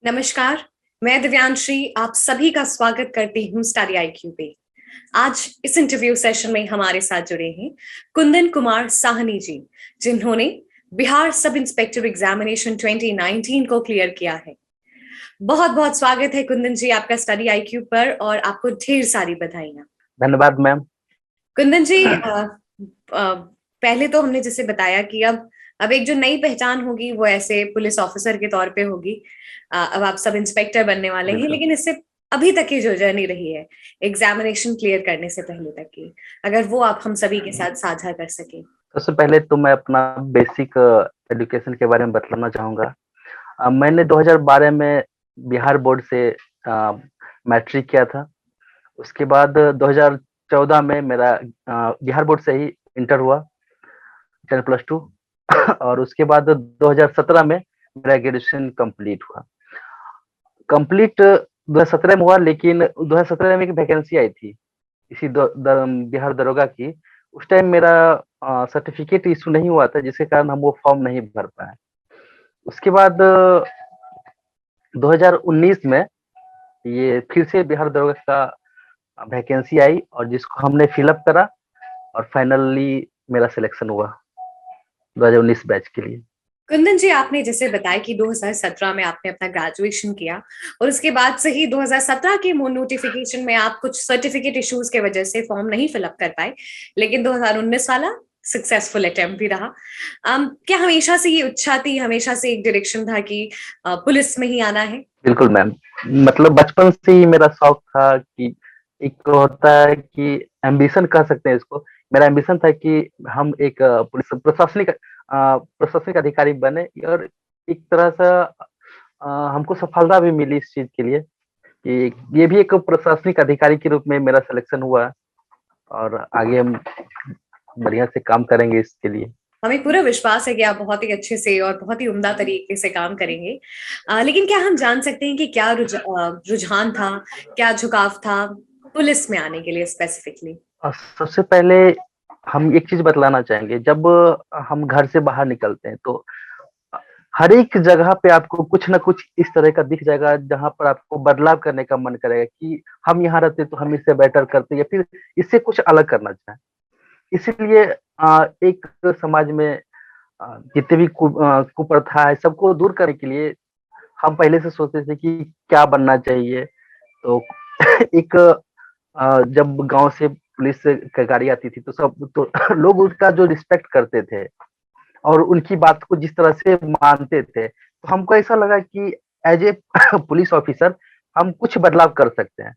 नमस्कार। मैं दिव्यांशी आप सभी का स्वागत करती हूँ स्टडी आईक्यू पे। आज इस इंटरव्यू सेशन में हमारे साथ जुड़े हैं कुंदन कुमार साहनी जी, जिन्होंने बिहार सब इंस्पेक्टर एग्जामिनेशन 2019 को क्लियर किया है। बहुत बहुत स्वागत है कुंदन जी आपका स्टडी आईक्यू पर और आपको ढेर सारी बधाइयां। धन्यवाद मैम। कुंदन जी, पहले तो हमने जैसे बताया कि अब एक जो नई पहचान होगी वो ऐसे पुलिस ऑफिसर के तौर पे होगी। अब आप सब इंस्पेक्टर बनने वाले हैं, बिल्कुल। लेकिन इससे अभी तक की जो जर्नी रही है एग्जामिनेशन क्लियर करने से पहले तक की, अगर वो आप हम सभी के साथ साझा कर सके। सबसे पहले तो मैं अपना बेसिक एजुकेशन के बारे में बतलाना चाहूँगा। मैंने 2012 में बिहार बोर्ड से मैट्रिक किया था। उसके बाद 2014 में मेरा बिहार बोर्ड से ही इंटर हुआ, 10+2 और उसके बाद 2017 में मेरा ग्रेजुएशन कंप्लीट हुआ। कंप्लीट 2017 में हुआ, लेकिन 2017 में एक वैकेंसी आई थी इसी बिहार दरोगा की। उस टाइम मेरा सर्टिफिकेट इशू नहीं हुआ था, जिसके कारण हम वो फॉर्म नहीं भर पाए। उसके बाद 2019 में ये फिर से बिहार दरोगा का वैकेंसी आई और जिसको हमने फिलअप करा और फाइनली मेरा सिलेक्शन हुआ 2019 बैच के लिए। कुंदन जी, आपने जैसे बताया कि 2017 में आपने अपना ग्रेजुएशन किया और उसके बाद से ही 2017 के नोटिफिकेशन में आप कुछ सर्टिफिकेट इश्यूज के वजह से फॉर्म नहीं फिलअप कर पाए, लेकिन 2019 वाला सक्सेसफुल अटेम्प्ट भी रहा। क्या हमेशा से ये इच्छा थी, हमेशा से एक डायरेक्शन था कि पुलिस में ही आना है? बिल्कुल मैम। मतलब बचपन से ही मेरा शौक था कि एक तो होता है कि एम्बिशन कह सकते हैं इसको। मेरा एम्बिशन था कि हम एक पुलिस प्रशासनिक अधिकारी बने और एक तरह से हमको सफलता भी मिली इस चीज के लिए कि ये भी एक प्रशासनिक अधिकारी के रूप में मेरा सिलेक्शन हुआ और आगे हम बढ़िया से काम करेंगे इसके लिए। हमें पूरा विश्वास है कि आप बहुत ही अच्छे से और बहुत ही उम्दा तरीके से काम करेंगे। लेकिन क्या हम जान सकते हैं कि क्या रुझान था, क्या झुकाव था पुलिस में आने के लिए स्पेसिफिकली? सबसे पहले हम एक चीज बतलाना चाहेंगे। जब हम घर से बाहर निकलते हैं तो हर एक जगह पे आपको कुछ ना कुछ इस तरह का दिख जाएगा जहां पर आपको बदलाव करने का मन करेगा कि हम यहाँ रहते तो हम इससे बेटर करते या फिर इससे कुछ अलग करना चाहें। इसीलिए एक समाज में जितने भी कुप्रथा है सबको दूर करने के लिए हम पहले से सोचते थे कि क्या बनना चाहिए। तो एक जब गांव से पुलिस की गाड़ी आती थी तो सब तो लोग उसका जो रिस्पेक्ट करते थे और उनकी बात को जिस तरह से मानते थे, तो हमको ऐसा लगा कि एज ए पुलिस ऑफिसर हम कुछ बदलाव कर सकते हैं,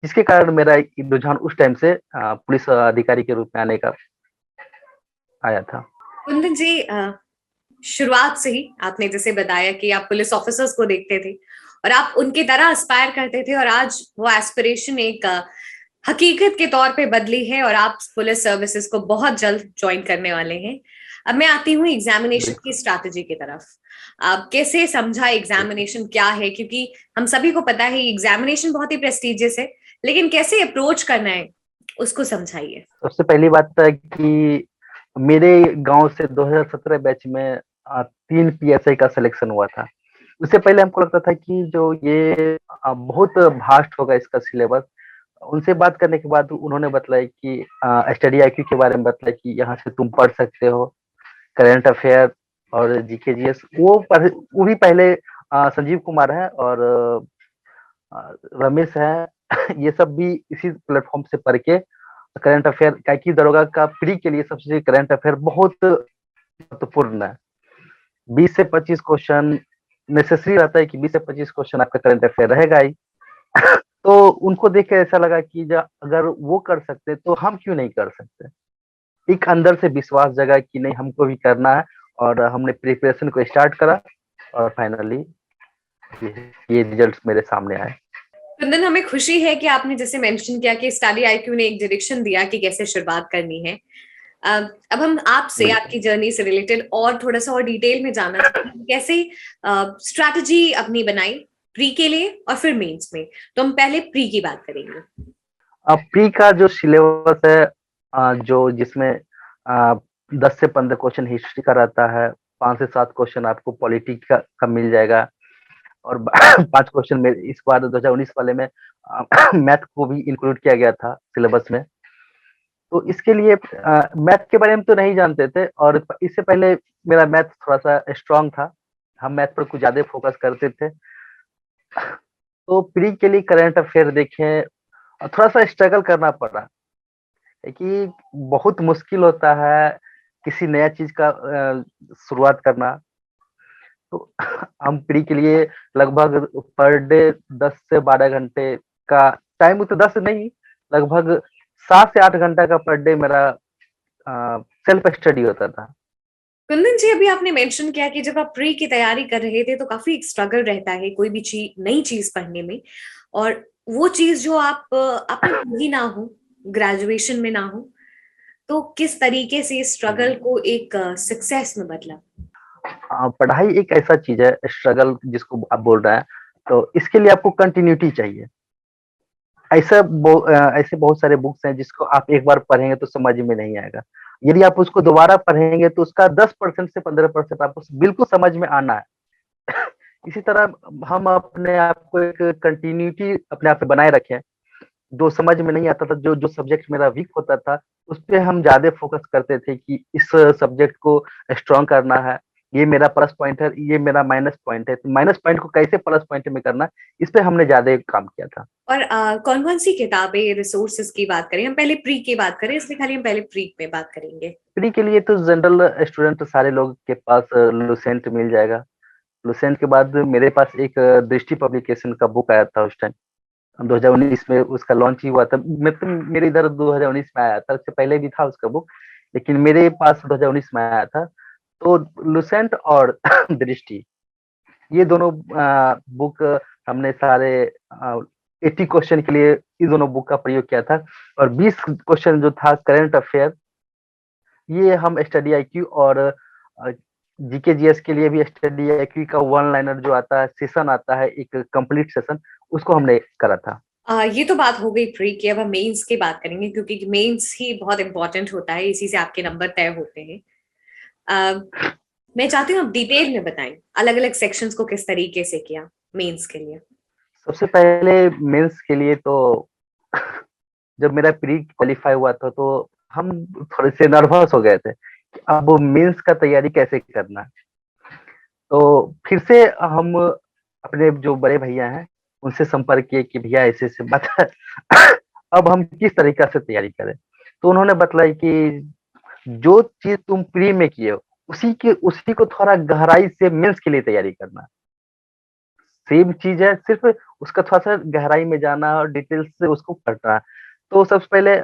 जिसके कारण मेरा एक रुझान उस टाइम से पुलिस अधिकारी के रूप में आने का आया था। कुंदन जी, शुरुआत से ही आपने जैसे बताया कि आप पुलिस ऑफिसर्स को देखते थे और आप उनकी तरह एस्पायर करते थे, और आज वो एस्पिरेशन एक हकीकत के तौर पे बदली है और आप पुलिस सर्विसेज को बहुत जल्द ज्वाइन करने वाले हैं। अब मैं आती हूँ एग्जामिनेशन की बिल्कुल। स्ट्रैटेजी की तरफ। आप कैसे समझा एग्जामिनेशन क्या है, क्योंकि हम सभी को पता है एग्जामिनेशन बहुत ही प्रेस्टिजियस है, लेकिन कैसे अप्रोच करना है उसको समझाइए। सबसे पहली बात तो है कि मेरे गांव से 2017 बैच में 3 पीएसआई का सिलेक्शन हुआ था। उससे पहले हमको लगता था कि जो ये बहुत भास्ट होगा इसका सिलेबस। उनसे बात करने के बाद उन्होंने बताया कि स्टडी आईक्यू के बारे में बताया कि यहाँ से तुम पढ़ सकते हो, करंट अफेयर और जीके जीएस। वो भी पहले संजीव कुमार है और रमेश है ये सब भी इसी प्लेटफॉर्म से पढ़ के करंट अफेयर क्या कि दरोगा का प्री के लिए सबसे करंट अफेयर बहुत महत्वपूर्ण है। 20 से 25 क्वेश्चन नेसेसरी रहता है कि 20 से 25 क्वेश्चन आपका करंट अफेयर रहेगा ही। तो उनको देख के ऐसा लगा कि अगर वो कर सकते तो हम क्यों नहीं कर सकते। एक अंदर से विश्वास जगा कि नहीं हमको भी करना है और हमने प्रिपरेशन को स्टार्ट करा और फाइनली ये रिजल्ट्स मेरे सामने आए। कुंदन, हमें खुशी है कि आपने जैसे मेंशन किया कि स्टडी आईक्यू ने एक डायरेक्शन दिया कि कैसे शुरुआत करनी है। अब हम आपसे बिल्कुल। आपकी जर्नी से रिलेटेड और थोड़ा सा और डिटेल में जानना चाहते हैं, कैसे स्ट्रैटेजी अपनी बनाई प्री के लिए और फिर मेंस में। तो हम पहले प्री की बात करेंगे। अब प्री का जो सिलेबस है जो जिसमें 10 से 15 क्वेश्चन हिस्ट्री का रहता है, 5 से 7 क्वेश्चन आपको पॉलिटिक्स का मिल जाएगा, और 5 क्वेश्चन में इस बार 2019 वाले में मैथ को भी इंक्लूड किया गया था सिलेबस में। तो इसके लिए मैथ के बारे में तो नहीं जानते थे, और इससे पहले मेरा मैथ थोड़ा सा स्ट्रांग था, हम मैथ पर कुछ ज्यादा फोकस करते थे। तो प्री के लिए करंट अफेयर देखें, और थोड़ा सा स्ट्रगल करना पड़ा, है कि बहुत मुश्किल होता है किसी नया चीज का शुरुआत करना। तो हम प्री के लिए लगभग पर डे 10 से 12 घंटे का टाइम, तो 10 नहीं, लगभग 7 से 8 घंटा का पर डे मेरा सेल्फ स्टडी होता था। कुंदन जी, अभी आपने मेंशन किया कि जब आप प्री की तैयारी कर रहे थे तो काफी स्ट्रगल रहता है कोई भी चीज, नई चीज पढ़ने में, और वो चीज जो आपने पढ़ी ना हो, ग्रेजुएशन में ना हो, तो किस तरीके से स्ट्रगल को एक सक्सेस में बदला? पढ़ाई एक ऐसा चीज है, स्ट्रगल जिसको आप बोल रहे हैं, तो इसके लिए आपको कंटिन्यूटी चाहिए। ऐसे बहुत सारे बुक्स हैं जिसको आप एक बार पढ़ेंगे तो समझ में नहीं आएगा, यदि आप उसको दोबारा पढ़ेंगे तो उसका 10% से 15% आपको बिल्कुल समझ में आना है। इसी तरह हम अपने आप को एक कंटिन्यूटी अपने आप पे बनाए रखें। जो समझ में नहीं आता था, जो जो सब्जेक्ट मेरा वीक होता था, उस पे हम ज्यादा फोकस करते थे कि इस सब्जेक्ट को स्ट्रॉन्ग करना है, ये मेरा प्लस पॉइंट है, ये मेरा माइनस पॉइंट है, तो माइनस पॉइंट को कैसे प्लस पॉइंट में करना, इस पे हमने ज्यादा काम किया था। और कौन कौन सी किताबें, रिसोर्सेज की बात करें, हम पहले प्री की बात करें, इसलिए खाली हम पहले प्री पे बात करेंगे। प्री के लिए तो जनरल स्टूडेंट सारे लोग के पास लुसेंट मिल जाएगा। लुसेंट के बाद मेरे पास एक दृष्टि पब्लिकेशन का बुक आया था उस टाइम, 2019 में उसका लॉन्च ही हुआ था। मेरे इधर 2019 में आया था, उससे पहले भी था उसका बुक, लेकिन मेरे पास 2019 में आया था। तो लुसेंट और दृष्टि, ये दोनों बुक हमने सारे 80 क्वेश्चन के लिए इस दोनों बुक का प्रयोग किया था, और 20 क्वेश्चन जो था करंट अफेयर, ये हम स्टडी आईक्यू और जीके जीएस के लिए भी स्टडी आईक्यू का वन लाइनर जो आता है, सेशन आता है, एक कंप्लीट सेशन, उसको हमने करा था। ये तो बात हो गई प्री की। अब हम मेंस की बात करेंगे, क्योंकि मेंस ही बहुत इंपॉर्टेंट होता है, इसी से आपके नंबर तय होते हैं। मैं चाहती हूँ आप डिटेल में बताएं अलग अलग सेक्शंस को किस तरीके से किया मेंस के लिए। सबसे पहले मेंस के लिए तो जब मेरा प्री क्वालिफाई हुआ था, तो हम थोड़े से नर्वस हो गए थे कि अब मेंस का तैयारी कैसे करना है। तो फिर से हम अपने जो बड़े भैया हैं उनसे संपर्क किए कि भैया ऐसे ऐसे बात है, अब हम किस तरीका से तैयारी करें। तो उन्होंने बताया कि जो चीज तुम प्री में किए हो, उसी को थोड़ा गहराई से मेंस के लिए तैयारी करना। सेम चीज है, सिर्फ उसका थोड़ा सा गहराई में जाना और डिटेल्स से उसको पढ़ना। तो सबसे पहले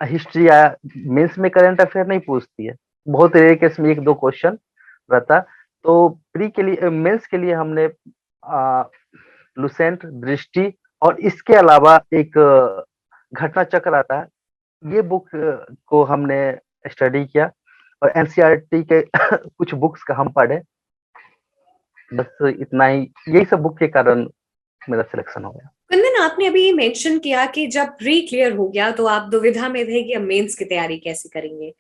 हिस्ट्री या मेंस में करंट अफेयर नहीं पूछती है, बहुत रेयर केस में 1-2 क्वेश्चन रहता। तो प्री के लिए, मेंस के लिए हमने लुसेंट, दृष्टि, और इसके अलावा एक घटना चक्र आता है, ये बुक को हमने स्टडी किया, और एनसीईआरटी के कुछ बुक्स का हम पढ़े। बस इतना ही, यही सब बुक के कारण मेरा सिलेक्शन हो गया। कुंदन, आपने अभी ये मेंशन किया कि जब प्री क्लियर हो गया तो आप दुविधा में थे कि हम मेंस की तैयारी कैसे करेंगे।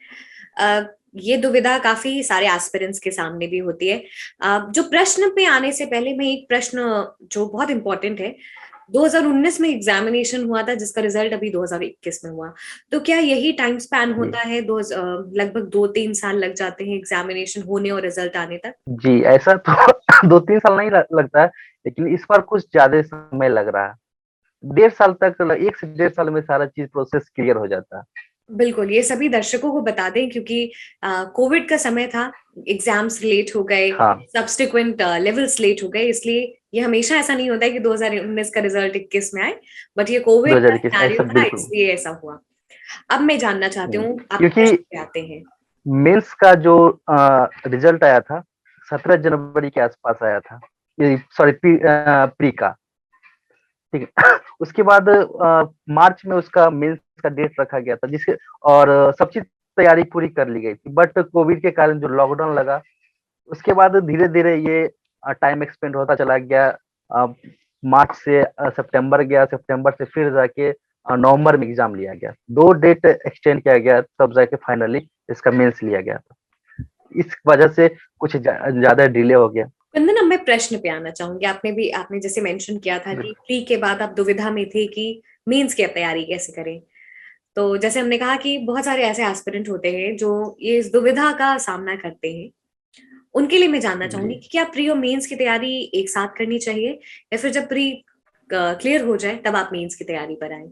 ये दुविधा काफी सारे एस्पिरेंट्स के सामने भी होती है। जो प्रश्न पे आने से पहले मैं एक प्रश्न जो बहुत इंपॉर्टेंट है, 2019 में एग्जामिनेशन हुआ था जिसका रिजल्ट अभी 2021 में हुआ, तो क्या यही टाइम स्पैन होता है? लगभग 2-3 साल लग जाते हैं एग्जामिनेशन होने और रिजल्ट आने तक? जी, ऐसा तो 2-3 साल नहीं लगता है, लेकिन इस बार कुछ ज्यादा समय लग रहा है। 1.5 साल तक, 1 से 1.5 साल में सारा चीज प्रोसेस क्लियर हो जाता है। बिल्कुल, ये सभी दर्शकों को बता दें, क्योंकि कोविड का समय था, एग्जाम्स लेट हो गए, हाँ, सब्सिक्वेंट लेवल्स लेट हो गए, इसलिए ये हमेशा ऐसा नहीं होता है कि 2019 का रिजल्ट 21 में आए, बट ये कोविड का 2021 सिनेरियो ऐसा था बिल्कुल। इसलिए ऐसा हुआ। अब मैं जानना चाहती हूँ, आप क्योंकि प्रश्न पे आते हैं। मेंस का जो रिजल्ट आया था 17 जनवरी के आसपास आया था, सॉरी प्री का, ठीक है। उसके बाद मार्च में उसका मेंस का डेट रखा गया था, जिसके और सब चीज तैयारी पूरी कर ली गई थी, बट कोविड के कारण जो लॉकडाउन लगा, उसके बाद धीरे धीरे ये टाइम एक्सपेंड होता चला गया। मार्च से सितंबर गया, सितंबर से फिर जाके नवंबर में एग्जाम लिया गया, 2 डेट एक्सटेंड किया गया, तब जाके फाइनली इसका मेंस लिया गया था। इस वजह से कुछ ज्यादा डिले हो गया। कुंदन, अब मैं प्रश्न पे आना चाहूंगी। आपने जैसे मेंशन किया था कि प्री के बाद आप दुविधा में थे कि मेंस की तैयारी कैसे करें। तो जैसे हमने कहा कि बहुत सारे ऐसे एस्पिरेंट होते हैं जो ये इस दुविधा का सामना करते हैं, उनके लिए मैं जानना चाहूंगी जी कि क्या प्री और मेंस की तैयारी एक साथ करनी चाहिए, या फिर जब प्री क्लियर हो जाए तब आप मेंस की तैयारी पर आए।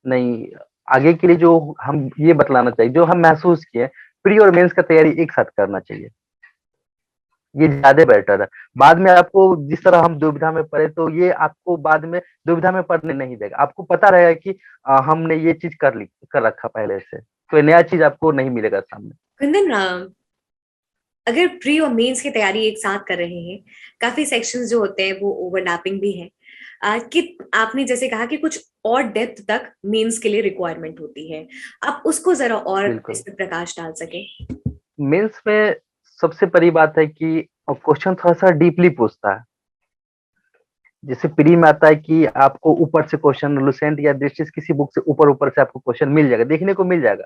नहीं, आगे के लिए जो हम ये बतलाना चाहिए, जो हम महसूस किए, प्री और मेंस का तैयारी एक साथ करना चाहिए, ये ज्यादा बेटर है। बाद में आपको जिस तरह हम दुविधा में पड़े, तो ये आपको बाद में दुविधा में पड़ने नहीं देगा। आपको पता रहेगा कि हमने ये चीज कर रखा पहले से, कोई नया चीज आपको नहीं मिलेगा सामने। कुंदन, अगर प्री और मेंस की तैयारी एक साथ कर रहे हैं, काफी सेक्शंस जो होते हैं वो ओवरलैपिंग भी है, कि आपने जैसे कहा कि कुछ और डेप्थ तक मेंस के लिए रिक्वायरमेंट होती है, आप उसको जरा और इस बिल्कुल। पे प्रकाश डाल सके। मेंस में सबसे बड़ी बात है कि क्वेश्चन थोड़ा सा डीपली पूछता है। जैसे प्री में आता है कि आपको ऊपर से क्वेश्चन, लुसेंट या डिस्टिस किसी बुक से ऊपर ऊपर से आपको क्वेश्चन मिल जाएगा, देखने को मिल जाएगा।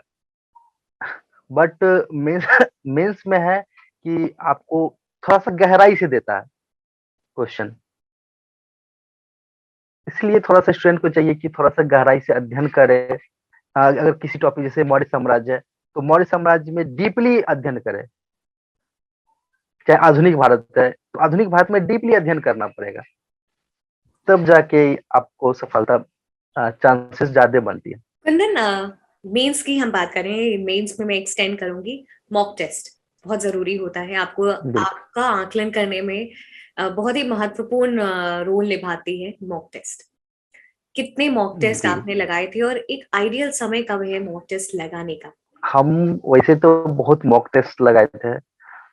बट मेंस मेंस में है कि आपको थोड़ा सा गहराई से देता है क्वेश्चन, इसलिए थोड़ा सा स्टूडेंट को चाहिए कि थोड़ा सा गहराई से अध्ययन करे। अगर किसी टॉपिक जैसे मौर्य साम्राज्य है, तो मौर्य साम्राज्य में डीपली अध्ययन करे। चाहे आधुनिक भारत है, तो आधुनिक भारत में डीपली अध्ययन करना पड़ेगा, तब जाके आपको सफलता चांसेस ज्यादा बनती है। कुंदन, मेंस की हम बात करें, मेंस में मैं एक्सटेंड करूंगी, मॉक टेस्ट बहुत जरूरी होता है। आपको बिल्कुल। आपका आकलन करने में बहुत ही महत्वपूर्ण रोल निभाती है मॉक टेस्ट। कितने मॉक टेस्ट जी, आपने लगाए थे, और एक आइडियल समय कब है मॉक टेस्ट लगाने का। हम वैसे तो बहुत मॉक टेस्ट लगाए थे,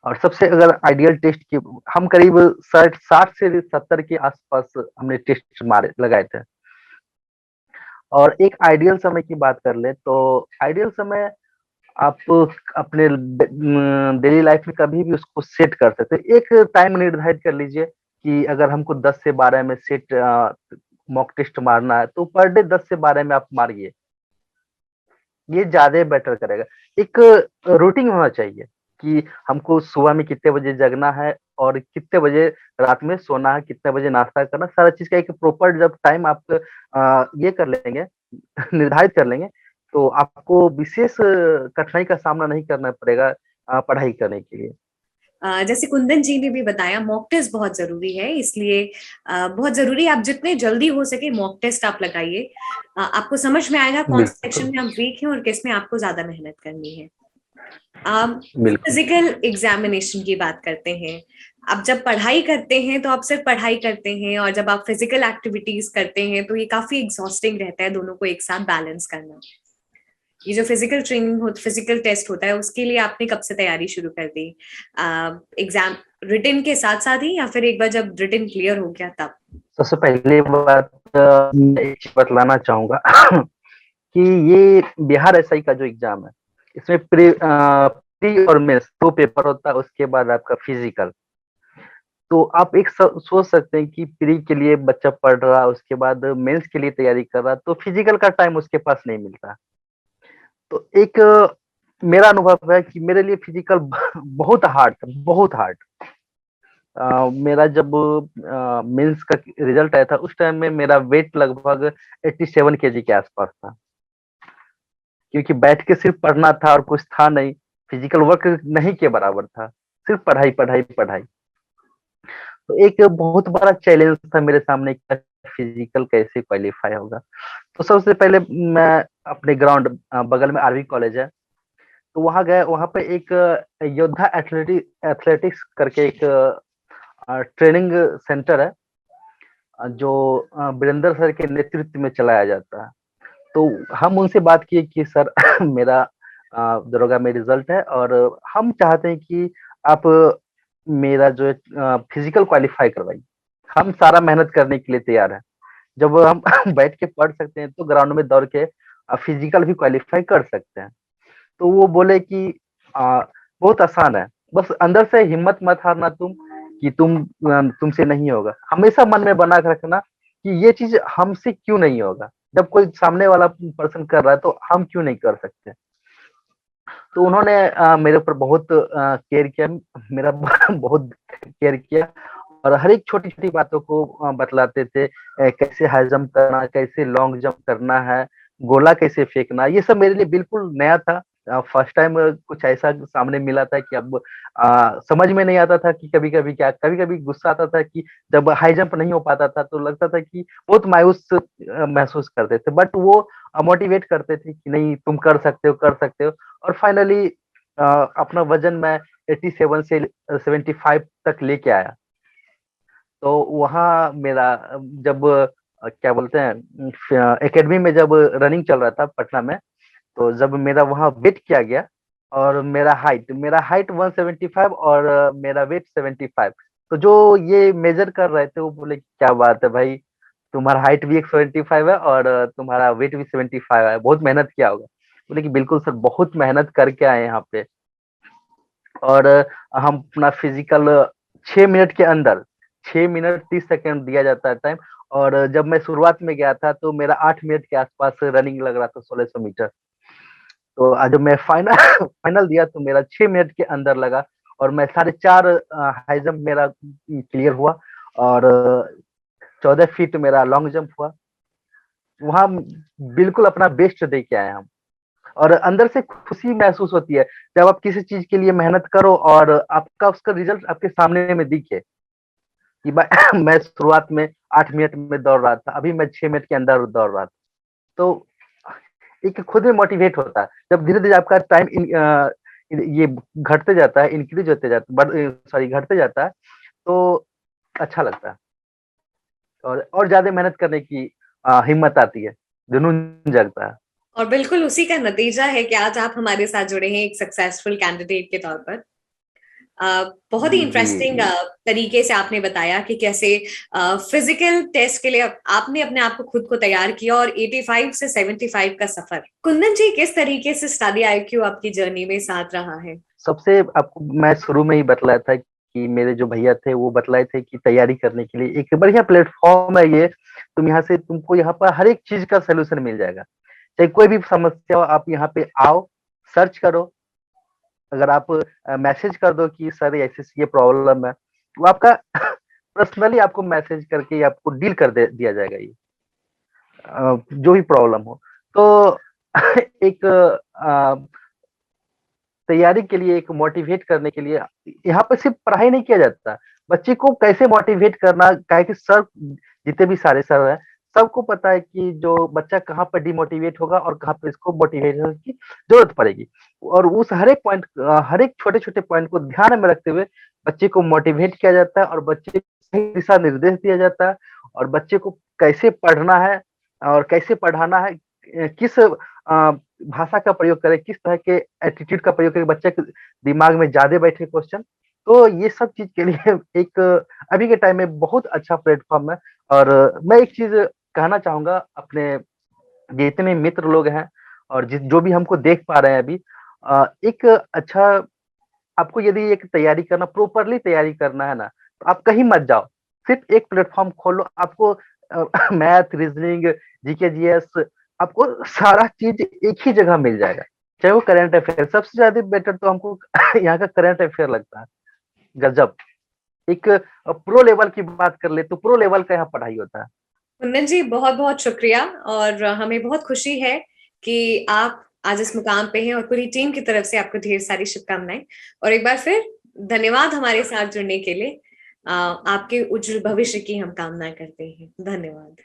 और सबसे अगर आइडियल टेस्ट की, हम करीब 60 से 70 के आसपास हमने टेस्ट मारे लगाए थे। और एक आइडियल समय की बात कर ले, तो आइडियल समय आप अपने डेली लाइफ में कभी भी उसको सेट कर सकते हैं। एक टाइम निर्धारित कर लीजिए कि अगर हमको 10 से 12 में सेट मॉक टेस्ट मारना है, तो पर डे 10 से 12 में आप मारिए, ये ज्यादा बेटर करेगा। एक रूटीन होना चाहिए कि हमको सुबह में कितने बजे जगना है और कितने बजे रात में सोना है, कितने बजे नाश्ता करना, सारा चीज का एक प्रॉपर जब टाइम आप ये कर लेंगे, निर्धारित कर लेंगे, तो आपको विशेष कठिनाई का सामना नहीं करना पड़ेगा पढ़ाई करने के लिए। जैसे कुंदन जी ने भी बताया, मॉक टेस्ट बहुत जरूरी है, इसलिए बहुत जरूरी है आप जितने जल्दी हो सके मॉक टेस्ट आप लगाइए। आपको समझ में आएगा कौन से सेक्शन बिल्कुल। में आप वीक हैं और किस में आपको ज्यादा मेहनत करनी है। आप बिल्कुल। फिजिकल एग्जामिनेशन की बात करते हैं। आप जब पढ़ाई करते हैं तो आप सिर्फ पढ़ाई करते हैं, और जब आप फिजिकल एक्टिविटीज करते हैं तो ये काफी एग्जॉस्टिंग रहता है दोनों को एक साथ बैलेंस करना। ये जो फिजिकल ट्रेनिंग हो, फिजिकल टेस्ट होता है, उसके लिए आपने कब से तैयारी शुरू कर दी? एग्जाम रिटन के साथ साथ ही, या फिर एक बार जब रिटन क्लियर हो गया तब? सबसे पहले बात मैं एक चीज बतलाना चाहूंगा कि ये बिहार एसआई का जो एग्जाम है, इसमें प्री और मेंस 2 पेपर होता है, उसके बाद आपका फिजिकल। तो आप एक सोच सकते हैं कि प्री के लिए बच्चा पढ़ रहा, उसके बाद मेंस के लिए तैयारी कर रहा, तो फिजिकल का टाइम उसके पास नहीं मिलता। तो एक मेरा अनुभव है कि मेरे लिए फिजिकल बहुत हार्ड था, बहुत हार्ड। मेरा जब मेंस का रिजल्ट आया था, उस टाइम में मेरा वेट लगभग 87 केजी के आसपास था, क्योंकि बैठ के सिर्फ पढ़ना था और कुछ था नहीं, फिजिकल वर्क नहीं के बराबर था, सिर्फ पढ़ाई पढ़ाई पढ़ाई। तो एक बहुत बड़ा चैलेंज था मेरे सामने कि फिजिकल कैसे क्वालिफाई होगा। तो सबसे पहले मैं अपने ग्राउंड बगल में आरवी कॉलेज है, तो वहां गए। वहां पे एक योद्धा एथलेटिक्स करके एक ट्रेनिंग सेंटर है, जो वीरेंद्र सर के नेतृत्व में चलाया जाता है। तो हम उनसे बात किए कि सर मेरा दरोगा में रिजल्ट है, और हम चाहते हैं कि आप मेरा जो है फिजिकल क्वालिफाई करवाइए, हम सारा मेहनत करने के लिए तैयार हैं। जब हम बैठ के पढ़ सकते हैं, तो ग्राउंड में दौड़ के फिजिकल भी क्वालिफाई कर सकते हैं। तो वो बोले कि बहुत आसान है, बस अंदर से हिम्मत मत हारना तुम, कि तुमसे नहीं होगा। हमेशा मन में बना के रखना कि ये चीज हमसे क्यों नहीं होगा, जब कोई सामने वाला पर्सन कर रहा है तो हम क्यों नहीं कर सकते। तो उन्होंने मेरे ऊपर बहुत केयर किया, मेरा बहुत केयर किया, और हर एक छोटी छोटी बातों को बतलाते थे। कैसे हाई जंप करना, कैसे लॉन्ग जंप करना है, गोला कैसे फेंकना, ये सब मेरे लिए बिल्कुल नया था। फर्स्ट टाइम कुछ ऐसा सामने मिला था कि अब समझ में नहीं आता था कि कभी कभी क्या, कभी कभी गुस्सा आता था कि जब हाई जंप नहीं हो पाता था तो लगता था कि बहुत मायूस महसूस करते थे, बट वो मोटिवेट करते थे कि नहीं तुम कर सकते हो, कर सकते हो। और फाइनली अपना वजन मैं 87 से 75 तक लेके आया। तो वहाँ मेरा जब क्या बोलते हैं एकेडमी में जब रनिंग चल रहा था पटना में, तो जब मेरा वहाँ वेट किया गया और मेरा हाइट 175 और मेरा वेट 75। तो जो ये मेजर कर रहे थे वो बोले क्या बात है भाई, तुम्हारा हाइट भी 175 है और तुम्हारा वेट भी 75 है, बहुत मेहनत किया होगा। बोले कि बिल्कुल सर, बहुत मेहनत करके आए यहाँ पे। और हम अपना फिजिकल 6 मिनट के अंदर, 6 मिनट 30 सेकंड दिया जाता है टाइम। और जब मैं शुरुआत में गया था तो मेरा 8 मिनट के आसपास रनिंग लग रहा था, 1600 मीटर। तो आज जब मैं फाइनल फाइनल दिया तो मेरा 6 मिनट के अंदर लगा और मैं 4.5 हाई जंप मेरा क्लियर हुआ और 14 फीट मेरा लॉन्ग जंप हुआ। वहाँ बिल्कुल अपना बेस्ट दे के आए हम। और अंदर से खुशी महसूस होती है जब आप किसी चीज के लिए मेहनत करो और आपका उसका रिजल्ट आपके सामने में दिखे कि मैं शुरुआत में 8 मिनट में दौड़ रहा था, अभी मैं 6 मिनट के अंदर दौड़ रहा था। तो एक खुद में मोटिवेट होता है जब धीरे धीरे आपका टाइम ये घटते जाता है, इंक्रीज होते जाता है, सॉरी घटते जाता है, तो अच्छा लगता है और ज्यादा मेहनत करने की हिम्मत आती है, जुनून जगता है। और बिल्कुल उसी का नतीजा है कि आज आप हमारे साथ जुड़े हैं एक सक्सेसफुल कैंडिडेट के तौर पर। बहुत ही जी इंटरेस्टिंग जी। तरीके से आपने बताया कि कैसे फिजिकल टेस्ट के लिए आपने अपने आप को खुद को तैयार किया और 85 से 75 का सफर। कुंदन जी, किस तरीके से स्टडी आईक्यू आपकी जर्नी में साथ रहा है? सबसे आपको मैं शुरू में ही बतलाया था कि मेरे जो भैया थे वो बतलाए थे कि तैयारी करने के लिए एक बढ़िया प्लेटफॉर्म है ये। तुमको यहाँ पर हर एक चीज का सोल्यूशन मिल जाएगा। चाहे कोई भी समस्या हो, आप यहाँ पे आओ, सर्च करो। अगर आप मैसेज कर दो कि सर ऐसे ये प्रॉब्लम है, वो आपका पर्सनली आपको मैसेज करके आपको डील कर दिया जाएगा ये जो भी प्रॉब्लम हो। तो एक तैयारी के लिए, एक मोटिवेट करने के लिए यहाँ पे सिर्फ पढ़ाई नहीं किया जाता, बच्चे को कैसे मोटिवेट करना। काहे कि सर, जितने भी सारे सर हैं, सबको पता है कि जो बच्चा कहाँ पर डिमोटिवेट होगा और कहाँ पे इसको मोटिवेशन की जरूरत पड़ेगी। और उस हर एक पॉइंट, हर एक छोटे छोटे पॉइंट को ध्यान में रखते हुए बच्चे को मोटिवेट किया जाता है और बच्चे को सही दिशा निर्देश दिया जाता है। और बच्चे को कैसे पढ़ना है और कैसे पढ़ाना है, किस भाषा का प्रयोग करें, किस तरह के एटीट्यूड का प्रयोग करें, बच्चे के दिमाग में ज्यादा बैठे क्वेश्चन। तो ये सब चीज के लिए एक अभी के टाइम में बहुत अच्छा प्लेटफॉर्म है। और मैं एक चीज कहना चाहूंगा अपने जितने मित्र लोग हैं और जो भी हमको देख पा रहे हैं अभी, एक अच्छा, आपको यदि एक तैयारी करना, प्रॉपरली तैयारी करना है ना, तो आप कहीं मत जाओ, सिर्फ एक प्लेटफॉर्म खोलो। आपको मैथ, रीजनिंग, जीके, जीएस, आपको सारा चीज एक ही जगह मिल जाएगा। चाहे वो करंट अफेयर, सबसे ज्यादा बेटर तो हमको यहाँ का करंट अफेयर लगता है। गजब, एक प्रो लेवल की बात कर ले तो प्रो लेवल का यहाँ पढ़ाई होता है। कुंदन जी, बहुत बहुत शुक्रिया। और हमें बहुत खुशी है कि आप आज इस मुकाम पे हैं और पूरी टीम की तरफ से आपको ढेर सारी शुभकामनाएं। और एक बार फिर धन्यवाद हमारे साथ जुड़ने के लिए। आपके उज्जवल भविष्य की हम कामना करते हैं। धन्यवाद।